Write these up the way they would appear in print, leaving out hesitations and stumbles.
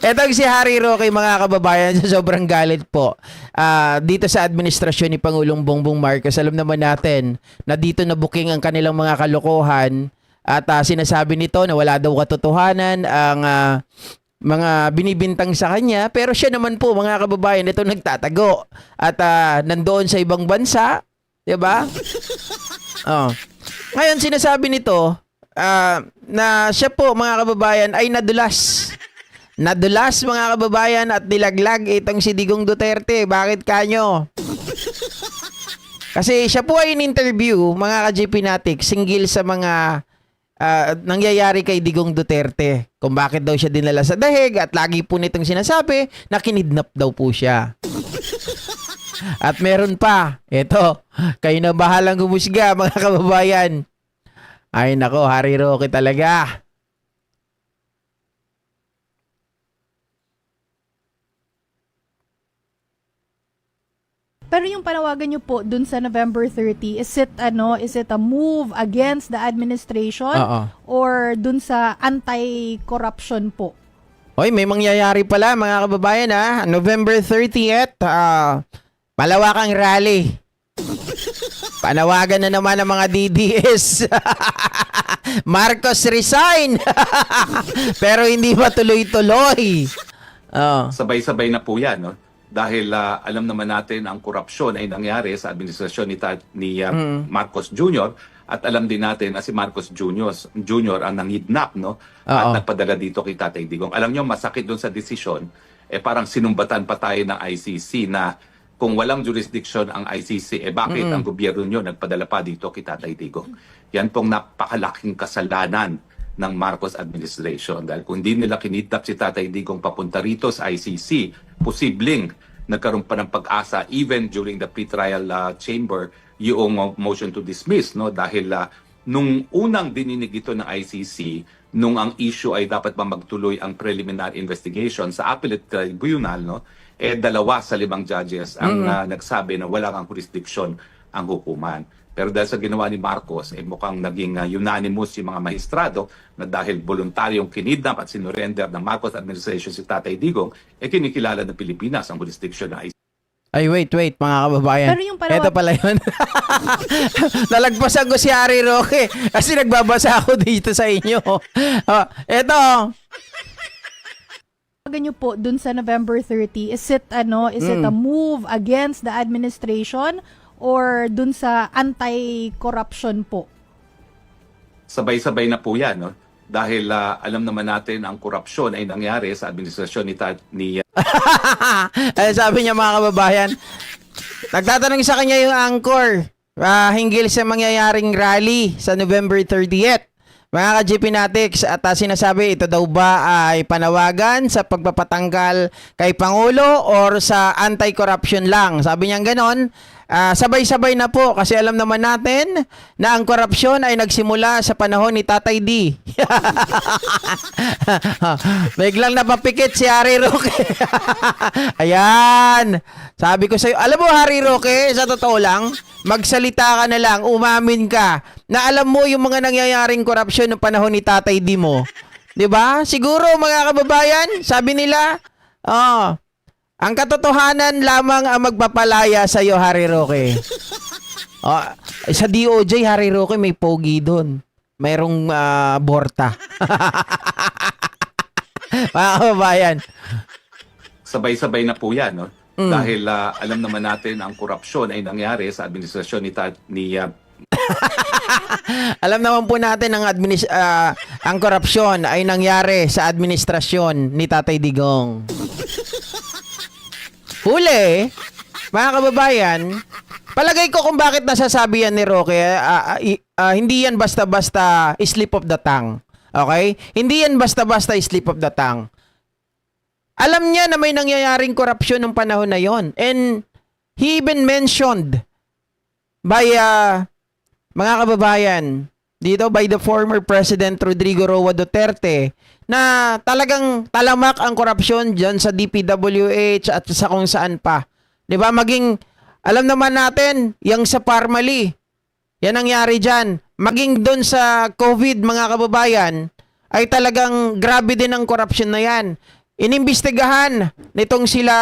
Etong si Harry Roque, mga kababayan, sobrang galit po dito sa administrasyon ni Pangulong Bongbong Marcos. Alam naman natin na dito na booking ang kanilang mga kalokohan at sinasabi nito na wala daw katotohanan ang mga binibintang sa kanya. Pero siya naman po, mga kababayan, ito nagtatago at nandoon sa ibang bansa. Diba? Oh. Ngayon, sinasabi nito na siya po, mga kababayan, ay nadulas. Nadulas, mga kababayan, at nilaglag itong si Digong Duterte. Bakit kanyo? Kasi siya po ay in-interview, mga ka-JP Natik, singgil sa mga nangyayari kay Digong Duterte. Kung bakit daw siya dinala sa dahig at lagi po nitong sinasabi na kinidnap daw po siya. At meron pa, ito, kayo na bahalang humusga, mga kababayan. Ay nako, Harry Roque talaga. Pero yung panawagan nyo po dun sa November 30, is it a move against the administration or dun sa anti-corruption po? Hoy, may mangyayari pala, mga kababayan, November 30th, malawakang rally. Panawagan na naman ng mga DDS. Marcos resign. Pero hindi ba tuloy-tuloy? Sabay-sabay na po yan, no? Dahil alam naman natin ang korupsyon ay nangyari sa administrasyon ni Marcos Jr. At alam din natin na si Marcos Jr. ang nangidnap, no? At nagpadala dito kay Tatay Digong. Alam nyo, masakit doon sa desisyon, parang sinumbatan pa tayo ng ICC na kung walang jurisdiction ang ICC, bakit ang gobyerno nyo nagpadala pa dito kay Tatay Digong? Yan pong napakalaking kasalanan ng Marcos administration. Dahil kung hindi nila kinidnap si Tatay Digong papunta rito sa ICC, posibleng nagkaroon pa ng pag-asa even during the pre-trial chamber yung motion to dismiss, no? Dahil nung unang dininig ito ng ICC, nung ang issue ay dapat ba magtuloy ang preliminary investigation sa appellate tribunal, no? 2 sa 5 judges ang nagsabi na wala kang jurisdiction ang hukuman. Pero dahil sa ginawa ni Marcos, mukhang naging unanimous yung mga maestrado na dahil voluntaryong kinidnap at sinurrender ng Marcos administration si Tatay Digong, kinikilala ng Pilipinas ang jurisdiction na ICC. Ay, wait, mga kababayan. Pero yung Ito pala yun. Nalagpasan ko si Harry Roque kasi nagbabasa ako dito sa inyo. Ito. Panawagan nyo po dun sa November 30, is it a move against the administration or dun sa anti-corruption po? Sabay-sabay na po yan, no? Dahil alam naman natin ang korupsyon ay nangyari sa administrasyon ni Ay, sabi niya, mga kababayan, nagtatanong sa kanya yung anchor hinggil sa mangyayaring rally sa November 30th. Mga ka-JP Natics, at sinasabi ito daw ba ay panawagan sa pagpapatanggal kay Pangulo or sa anti-corruption lang? Sabi niya ganon. Sabay-sabay na po kasi alam naman natin na ang korupsyon ay nagsimula sa panahon ni Tatay D. Biglang napapikit si Harry Roque. Ayan. Sabi ko sa'yo, alam mo Harry Roque, sa totoo lang, magsalita ka na lang, umamin ka, na alam mo yung mga nangyayaring korupsyon ng panahon ni Tatay D mo. 'Di ba? Siguro mga kababayan, sabi nila, ang katotohanan lamang ang magpapalaya sa iyo, Harry Roque. Sa DOJ, Harry Roque, may pogi doon. Mayroong borta. Mga kababayan. Sabay-sabay na po yan, no? Dahil alam naman natin ang korupsyon ay nangyari sa administrasyon ni alam naman po natin ang korupsyon ay nangyari sa administrasyon ni Tatay Digong. Huli, mga kababayan, palagay ko kung bakit nasasabi yan ni Roque, hindi yan basta-basta slip of the tongue. Okay? Hindi yan basta-basta slip of the tongue. Alam niya na may nangyayaring korupsyon ng panahon na yon. And he even mentioned by, mga kababayan, dito by the former President Rodrigo Roa Duterte, na talagang talamak ang korupsyon dyan sa DPWH at sa kung saan pa. 'Di ba? Maging, alam naman natin, yung sa Parmali, yan nangyari dyan. Maging doon sa COVID, mga kababayan, ay talagang grabe din ang korupsyon na yan. inimbestigahan nitong sila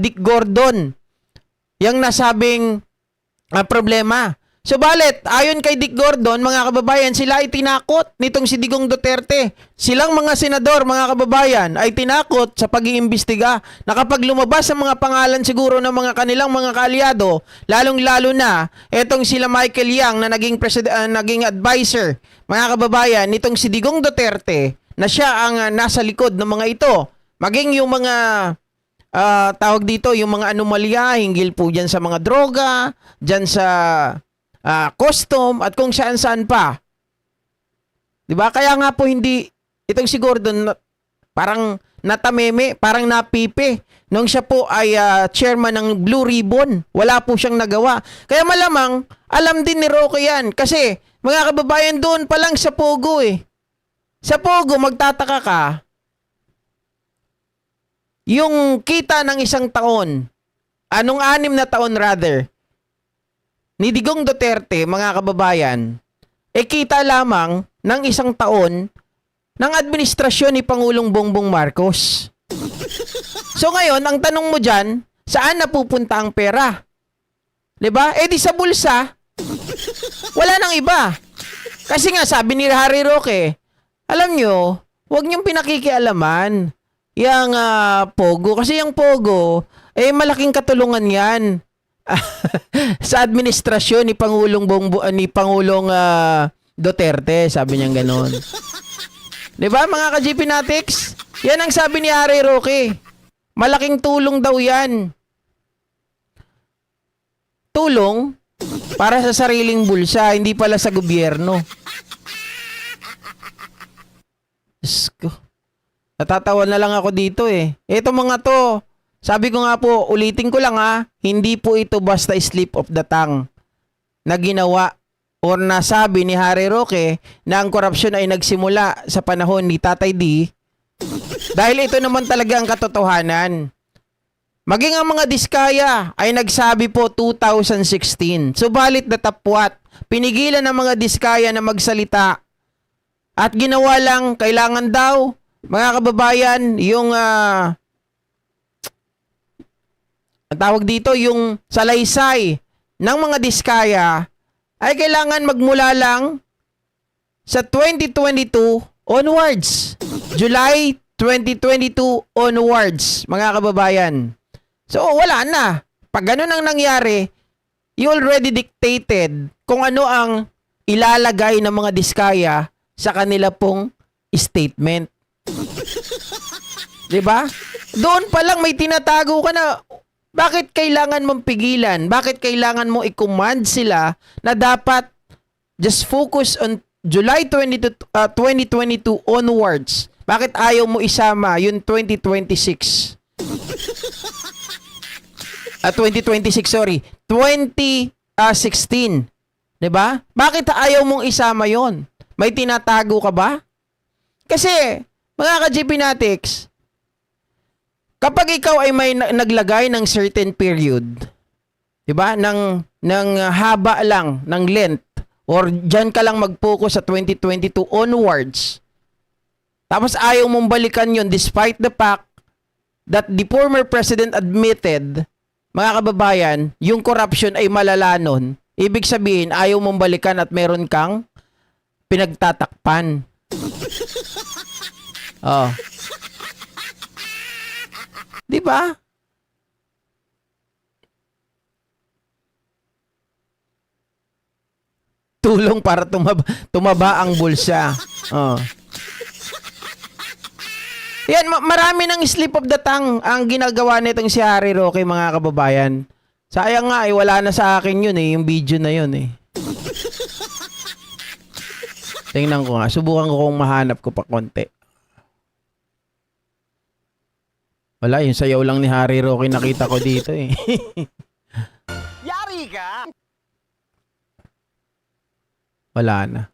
Dick Gordon yung nasabing problema. Subalit, ayon kay Dick Gordon, mga kababayan, sila ay tinakot nitong si Digong Duterte. Silang mga senador, mga kababayan, ay tinakot sa pag-iimbestiga na kapag lumabas ang mga pangalan siguro ng mga kanilang mga kaalyado, lalong-lalo na etong sila Michael Yang na naging advisor, mga kababayan, nitong si Digong Duterte na siya ang nasa likod ng mga ito. Maging yung mga tawag dito, yung mga anomalya hinggil po dyan sa mga droga, dyan sa custom at kung saan-saan pa. 'Di ba? Kaya nga po hindi itong si Gordon parang natameme, parang napipi nung siya po ay chairman ng Blue Ribbon. Wala po siyang nagawa. Kaya malamang alam din ni Roque yan kasi mga kababayan doon pa lang sa Pogo eh. Sa Pogo magtataka ka yung kita ng isang taon, 6 na taon rather, ni Digong Duterte, mga kababayan, kita lamang ng 1 taon ng administrasyon ni Pangulong Bongbong Marcos. So ngayon, ang tanong mo dyan, saan napupunta ang pera? 'Di ba? Di sa bulsa, wala nang iba. Kasi nga, sabi ni Harry Roque, alam nyo, huwag niyong pinakikialaman yung Pogo. Kasi yung Pogo, malaking katulungan yan sa administrasyon ni Pangulong Duterte, sabi niya gano'n. 'Di ba mga ka-GP Natics? Yan ang sabi ni Harry Roque. Malaking tulong daw 'yan. Tulong para sa sariling bulsa, hindi pala sa gobyerno. Diyos ko. Natatawa na lang ako dito eh. Ito mga to, sabi ko nga po, ulitin ko lang hindi po ito basta slip of the tongue na ginawa or nasabi ni Harry Roque na ang korupsyon ay nagsimula sa panahon ni Tatay D dahil ito naman talaga ang katotohanan. Maging ang mga diskaya ay nagsabi po 2016. Subalit datapwat, pinigilan ng mga diskaya na magsalita at ginawa lang, kailangan daw, mga kababayan, yung ang tawag dito, yung salaysay ng mga diskaya ay kailangan magmula lang sa 2022 onwards. July 2022 onwards, mga kababayan. So, wala na. Pag ganun ang nangyari, you already dictated kung ano ang ilalagay ng mga diskaya sa kanila pong statement. 'Di ba? Doon pa lang may tinatago ka na. Bakit kailangan mong pigilan? Bakit kailangan mo i-command sila na dapat just focus on July 2022 onwards? Bakit ayaw mo isama yung 2026? 2026, sorry. 2016. 'Di ba? Bakit ayaw mong isama yon? May tinatago ka ba? Kasi, mga ka-GP Natics, kapag ikaw ay may naglagay ng certain period, 'di ba? Ng haba lang, ng length, or diyan ka lang mag-focus sa 2022 onwards. Tapos ayaw mong balikan 'yon despite the fact that the former president admitted, mga kababayan, yung corruption ay malala nun. Ibig sabihin, ayaw mong balikan at meron kang pinagtatakpan. Oh. 'Di ba? Tulong para tumaba ang bulsa. Oh. Yan, marami ng slip of the tongue ang ginagawa nitong si Harry Roque, mga kababayan. Sayang nga, wala na sa akin yun yung video na yun Tingnan ko nga, subukan ko kung mahanap ko pa konti. Wala, yung sayaw lang ni Harry Roque nakita ko dito Yari ka! Wala na.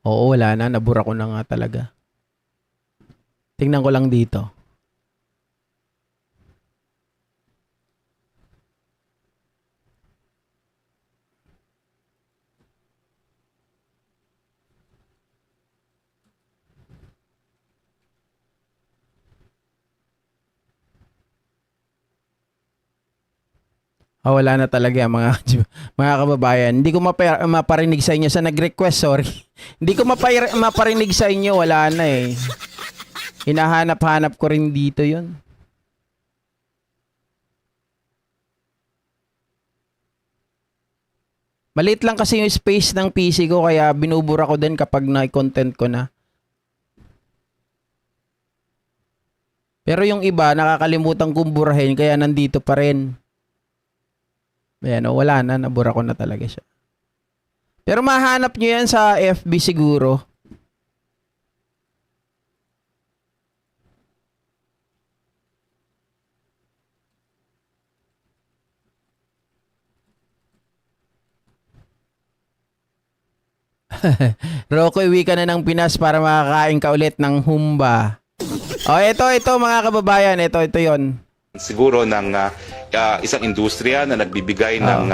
Oo, wala na. Nabura ko na nga talaga. Tingnan ko lang dito. Wala na talaga mga mga kababayan. Hindi ko maparinig sa inyo sa nag-request, sorry. Hindi ko maparinig sa inyo, wala na eh. Hinahanap-hanap ko rin dito 'yon. Maliit lang kasi yung space ng PC ko kaya binubura ko din kapag na-content ko na. Pero yung iba nakakalimutan kong burahin kaya nandito pa rin. Ayan, wala na, nabura ko na talaga siya. Pero mahanap nyo yan sa FB siguro. Roque, uwi ka na ng Pinas para makakain ka ulit ng humba. Ito mga kababayan, ito yon. Siguro ng isang industriya na nagbibigay ng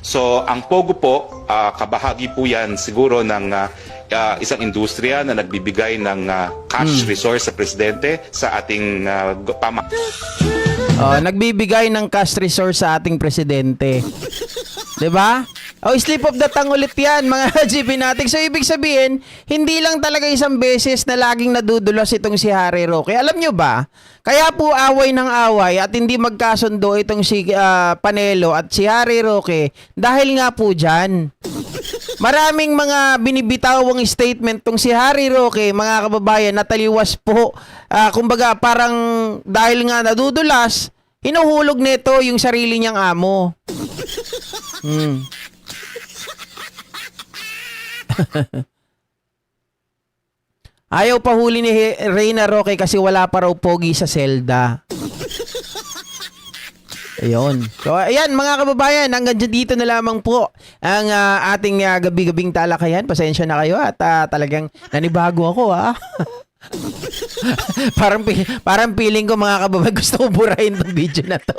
so ang Pogo po kabahagi po yan siguro ng isang industriya na nagbibigay ng cash resource sa presidente sa ating Nagbibigay ng cash resource sa ating presidente. 'Di ba? Slip of the tongue ulit yan, mga GP natin. So, ibig sabihin, hindi lang talaga isang beses na laging nadudulas itong si Harry Roque. Alam nyo ba? Kaya po away ng away at hindi magkasundo itong si Panelo at si Harry Roque dahil nga po dyan. Maraming mga binibitawang statement tong si Harry Roque, mga kababayan, nataliwas po. Kumbaga, parang dahil nga nadudulas, hinuhulog nito yung sarili niyang amo. Ayaw pa huli ni Reyna Roque kasi wala pa raw pogi sa selda. Ayun. So, ayan mga kababayan, hanggang dito na lamang po ang ating gabi-gabing talakayan. Pasensya na kayo at talagang nanibago ako parang feeling ko mga kababayan gusto ko burahin tong video na to.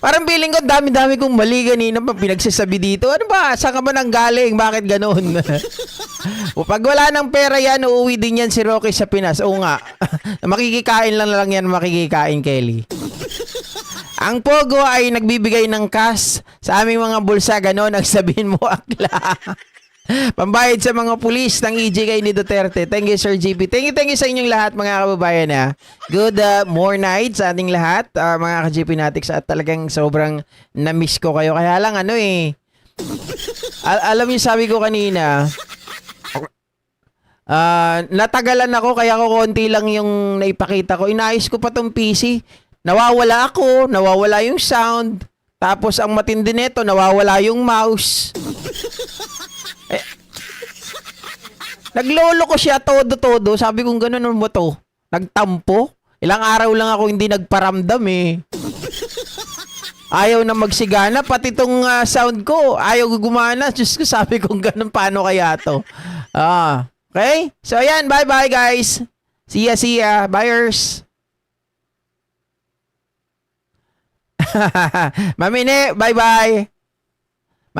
Parang feeling ko dami-dami kong mali kanina pa pinagsasabi dito. Ano ba? Saan ka ba nang galing? Bakit ganun? Pag wala ng pera yan, uuwi din yan si Roque sa Pinas. Oo nga. Makikikain lang yan, makikikain, Kelly. Ang Pogo ay nagbibigay ng cash sa aming mga bulsa. Ganon ang sabihin mo, akla. Pambayad sa mga pulis ng EJK ni Duterte. Thank you, Sir GP. Thank you sa inyong lahat, mga kababayan. Good more night sa ating lahat, mga ka-GP Natics. At talagang sobrang na-miss ko kayo. Kaya lang, alam niyo, sabi ko kanina, natagalan ako, kaya ko konti lang yung naipakita ko. Inayos ko pa tong PC. Nawawala ako, nawawala yung sound. Tapos, ang matindi nito, nawawala yung mouse. Naglolo ko siya todo. Sabi kong gano'n mo to. Nagtampo. Ilang araw lang ako hindi nagparamdam eh. Ayaw na magsigana. Pati tong sound ko. Ayaw gumana. Diyos ko, sabi kong gano'n, paano kaya to? Okay? So ayan, bye-bye guys. See ya. Buyers. Mamine, bye-bye.